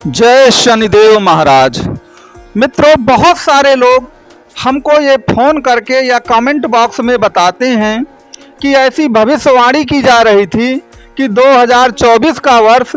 जय शनिदेव महाराज। मित्रों, बहुत सारे लोग हमको ये फ़ोन करके या कमेंट बॉक्स में बताते हैं कि ऐसी भविष्यवाणी की जा रही थी कि 2024 का वर्ष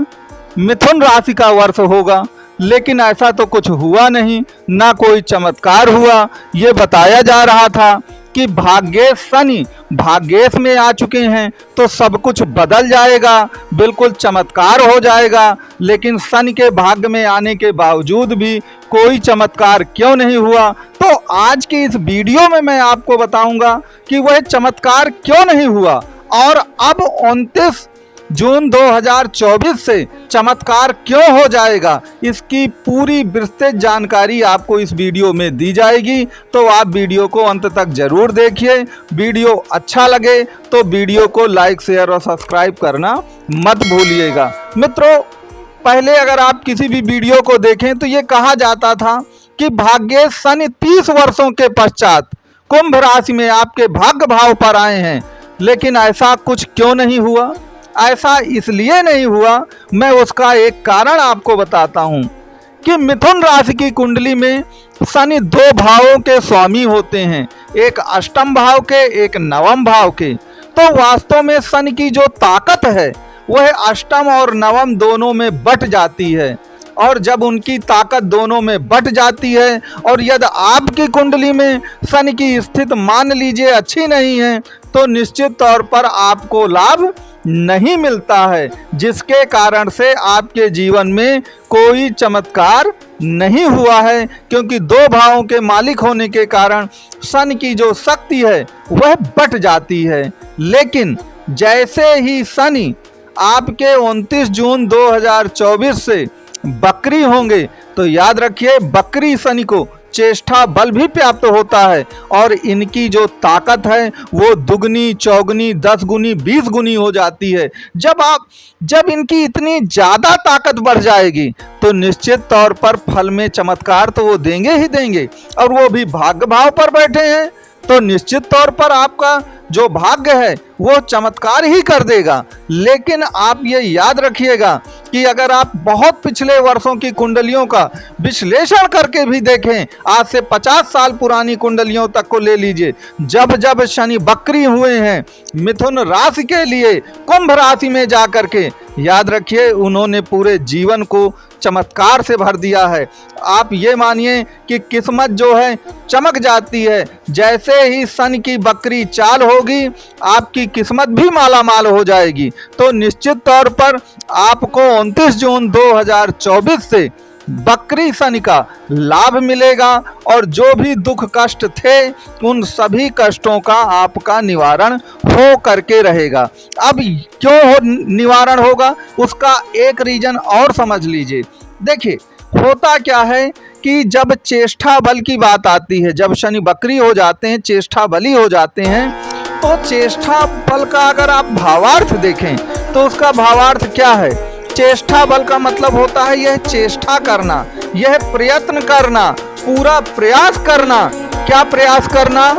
मिथुन राशि का वर्ष होगा, लेकिन ऐसा तो कुछ हुआ नहीं, ना कोई चमत्कार हुआ। ये बताया जा रहा था कि भाग्येश शनि भाग्येश में आ चुके हैं तो सब कुछ बदल जाएगा, बिल्कुल चमत्कार हो जाएगा। लेकिन शनि के भाग्य में आने के बावजूद भी कोई चमत्कार क्यों नहीं हुआ, तो आज की इस वीडियो में मैं आपको बताऊंगा कि वह चमत्कार क्यों नहीं हुआ और अब 29 जून 2024 से चमत्कार क्यों हो जाएगा। इसकी पूरी विस्तृत जानकारी आपको इस वीडियो में दी जाएगी, तो आप वीडियो को अंत तक जरूर देखिए। वीडियो अच्छा लगे तो वीडियो को लाइक, शेयर और सब्सक्राइब करना मत भूलिएगा। मित्रों, पहले अगर आप किसी भी वीडियो को देखें तो ये कहा जाता था कि भाग्येश शनि 30 वर्षों के पश्चात कुंभ राशि में आपके भाग्य भाव पर आए हैं, लेकिन ऐसा कुछ क्यों नहीं हुआ। ऐसा इसलिए नहीं हुआ, मैं उसका एक कारण आपको बताता हूं कि मिथुन राशि की कुंडली में शनि 2 भावों के स्वामी होते हैं, एक अष्टम भाव के, एक नवम भाव के। तो वास्तव में शनि की जो ताकत है वह अष्टम और नवम दोनों में बट जाती है, और जब उनकी ताकत दोनों में बट जाती है और यदि आपकी कुंडली में शनि की स्थिति मान लीजिए अच्छी नहीं है, तो निश्चित तौर पर आपको लाभ नहीं मिलता है, जिसके कारण से आपके जीवन में कोई चमत्कार नहीं हुआ है। क्योंकि 2 भावों के मालिक होने के कारण शनि की जो शक्ति है वह बट जाती है। लेकिन जैसे ही शनि आपके 29 जून 2024 से बकरी होंगे, तो याद रखिए बकरी शनि को चेष्टा बल भी प्राप्त होता है, और इनकी जो ताकत है वो दुगनी, चौगुनी, 10 गुनी, 20 गुनी हो जाती है। जब इनकी इतनी ज़्यादा ताकत बढ़ जाएगी तो निश्चित तौर पर फल में चमत्कार तो वो देंगे ही देंगे, और वो भी भाग्य भाव पर बैठे हैं तो निश्चित तौर पर आपका जो भाग्य है वो चमत्कार ही कर देगा। लेकिन आप ये याद रखिएगा कि अगर आप बहुत पिछले वर्षों की कुंडलियों का विश्लेषण करके भी देखें, आज से 50 साल पुरानी कुंडलियों तक को ले लीजिए, जब जब शनि बकरी हुए हैं मिथुन राशि के लिए कुंभ राशि में जा करके, याद रखिए उन्होंने पूरे जीवन को चमत्कार से भर दिया है। आप ये मानिए कि किस्मत जो है चमक जाती है। जैसे ही शनि की बकरी चाल होगी आपकी किस्मत भी मालामाल हो जाएगी। तो निश्चित तौर पर आपको 29 जून 2024 से बकरी शनि का लाभ मिलेगा, और जो भी दुख कष्ट थे उन सभी कष्टों का आपका निवारण हो करके रहेगा। अब क्यों निवारण होगा उसका एक रीजन और समझ लीजिए। देखिए होता क्या है कि जब चेष्टा बल की बात आती है, जब शनि बकरी हो जाते हैं, चेष्टा बली हो जाते हैं, तो चेष्टा बल का अगर आप भावार्थ देखें तो उसका भावार्थ क्या है। चेष्टा बल का मतलब होता है यह चेष्टा करना, यह प्रयत्न करना, पूरा प्रयास करना। क्या प्रयास करना?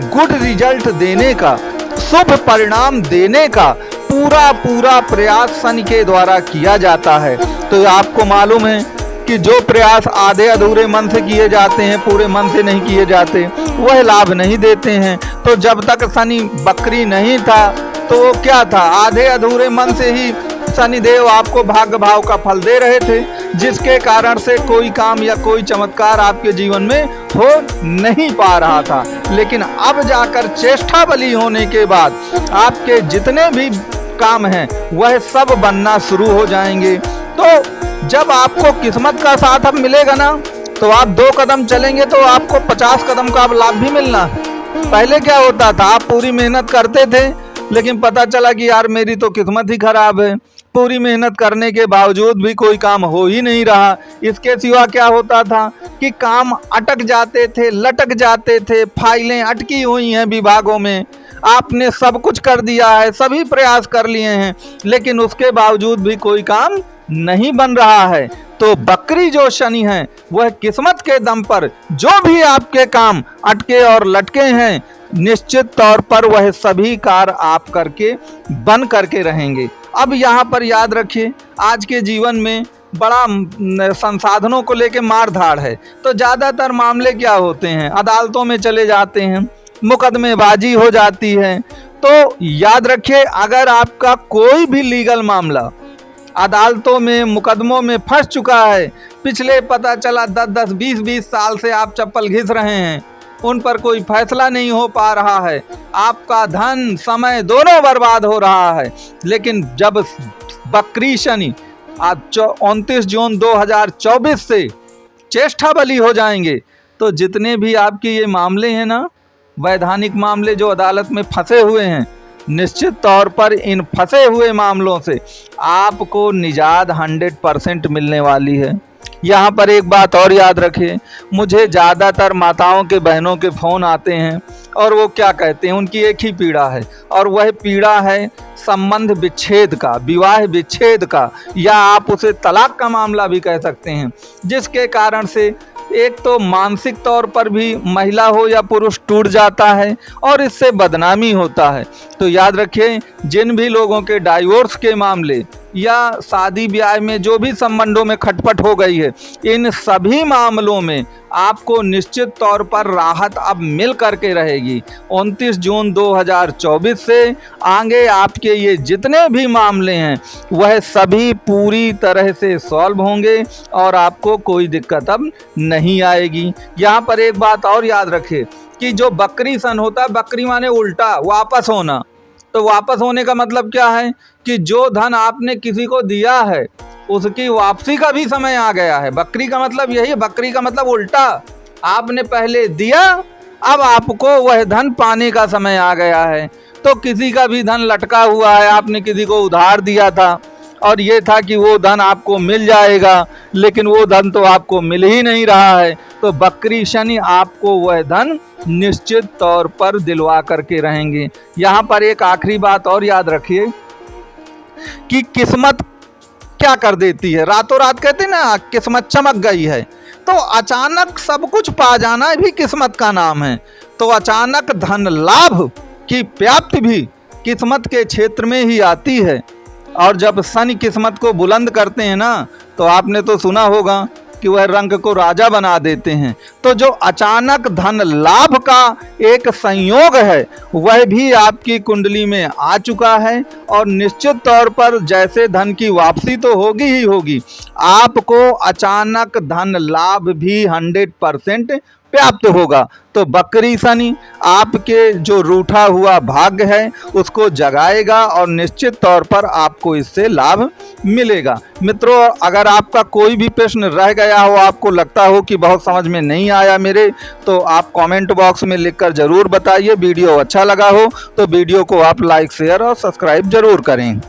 गुड रिजल्ट देने का, शुभ परिणाम देने का पूरा प्रयास शनि के द्वारा किया जाता है। तो आपको मालूम है कि जो प्रयास आधे अधूरे मन से किए जाते हैं, पूरे मन से नहीं किए जाते, वह लाभ नहीं देते हैं। तो जब तक शनि बकरी नहीं था तो वो क्या था, आधे अधूरे मन से ही शनिदेव आपको भाग्य भाव का फल दे रहे थे, जिसके कारण से कोई काम या कोई चमत्कार आपके जीवन में हो नहीं पा रहा था। लेकिन अब जाकर चेष्टा बली होने के बाद आपके जितने भी काम हैं वह सब बनना शुरू हो जाएंगे। तो जब आपको किस्मत का साथ अब मिलेगा ना, तो आप 2 कदम चलेंगे तो आपको 50 कदम का अब लाभ भी मिलना। पहले क्या होता था, आप पूरी मेहनत करते थे लेकिन पता चला कि यार मेरी तो किस्मत ही खराब है, पूरी मेहनत करने के बावजूद भी कोई काम हो ही नहीं रहा। इसके सिवा क्या होता था कि काम अटक जाते थे, लटक जाते थे, फाइलें अटकी हुई हैं विभागों में, आपने सब कुछ कर दिया है, सभी प्रयास कर लिए हैं, लेकिन उसके बावजूद भी कोई काम नहीं बन रहा है। तो बकरी जो शनि है वह किस्मत के दम पर जो भी आपके काम अटके और लटके हैं, निश्चित तौर पर वह सभी कार्य आप करके बन करके रहेंगे। अब यहाँ पर याद रखिए, आज के जीवन में बड़ा संसाधनों को लेके मार धाड़ है, तो ज़्यादातर मामले क्या होते हैं, अदालतों में चले जाते हैं, मुकदमेबाजी हो जाती है। तो याद रखिए, अगर आपका कोई भी लीगल मामला अदालतों में, मुकदमों में फंस चुका है, पिछले पता चला 10-10, 20-20 साल से आप चप्पल घिस रहे हैं, उन पर कोई फैसला नहीं हो पा रहा है, आपका धन समय दोनों बर्बाद हो रहा है, लेकिन जब बकरी शनि आज 29 जून 2024 से चेष्टा बलि हो जाएंगे, तो जितने भी आपके ये मामले हैं ना, वैधानिक मामले जो अदालत में फंसे हुए हैं, निश्चित तौर पर इन फंसे हुए मामलों से आपको निजात 100% मिलने वाली है। यहाँ पर एक बात और याद रखिए, मुझे ज़्यादातर माताओं के, बहनों के फ़ोन आते हैं और वो क्या कहते हैं, उनकी एक ही पीड़ा है, और वह पीड़ा है संबंध विच्छेद का, विवाह विच्छेद का, या आप उसे तलाक का मामला भी कह सकते हैं, जिसके कारण से एक तो मानसिक तौर पर भी महिला हो या पुरुष टूट जाता है और इससे बदनामी होता है। तो याद रखिए, जिन भी लोगों के डाइवोर्स के मामले या शादी ब्याह में जो भी संबंधों में खटपट हो गई है, इन सभी मामलों में आपको निश्चित तौर पर राहत अब मिल करके रहेगी। 29 जून 2024 से आगे आपके ये जितने भी मामले हैं वह सभी पूरी तरह से सॉल्व होंगे और आपको कोई दिक्कत अब नहीं आएगी। यहाँ पर एक बात और याद रखिए कि जो बकरी सन होता है, बकरी माने उल्टा वापस होना, तो वापस होने का मतलब क्या है कि जो धन आपने किसी को दिया है उसकी वापसी का भी समय आ गया है। बकरी का मतलब यही है, बकरी का मतलब उल्टा, आपने पहले दिया, अब आपको वह धन पाने का समय आ गया है। तो किसी का भी धन लटका हुआ है, आपने किसी को उधार दिया था और ये था कि वो धन आपको मिल जाएगा, लेकिन वो धन तो आपको मिल ही नहीं रहा है, तो बकरी शनि आपको वह धन निश्चित तौर पर दिलवा करके रहेंगे। यहाँ पर एक आखिरी बात और याद रखिए कि किस्मत क्या कर देती है, रातों रात कहते हैं ना, किस्मत चमक गई है, तो अचानक सब कुछ पा जाना भी किस्मत का नाम है। तो अचानक धन लाभ की प्राप्ति भी किस्मत के क्षेत्र में ही आती है। और जब शनि किस्मत को बुलंद करते हैं ना, तो आपने तो सुना होगा कि वह रंग को राजा बना देते हैं। तो जो अचानक धन लाभ का एक संयोग है वह भी आपकी कुंडली में आ चुका है, और निश्चित तौर पर जैसे धन की वापसी तो होगी ही होगी, आपको अचानक धन लाभ भी 100% प्राप्त होगा। तो बकरी शनि आपके जो रूठा हुआ भाग्य है उसको जगाएगा और निश्चित तौर पर आपको इससे लाभ मिलेगा। मित्रों, अगर आपका कोई भी प्रश्न रह गया हो, आपको लगता हो कि बहुत समझ में नहीं आया मेरे, तो आप कमेंट बॉक्स में लिखकर ज़रूर बताइए। वीडियो अच्छा लगा हो तो वीडियो को आप लाइक, शेयर और सब्सक्राइब ज़रूर करें।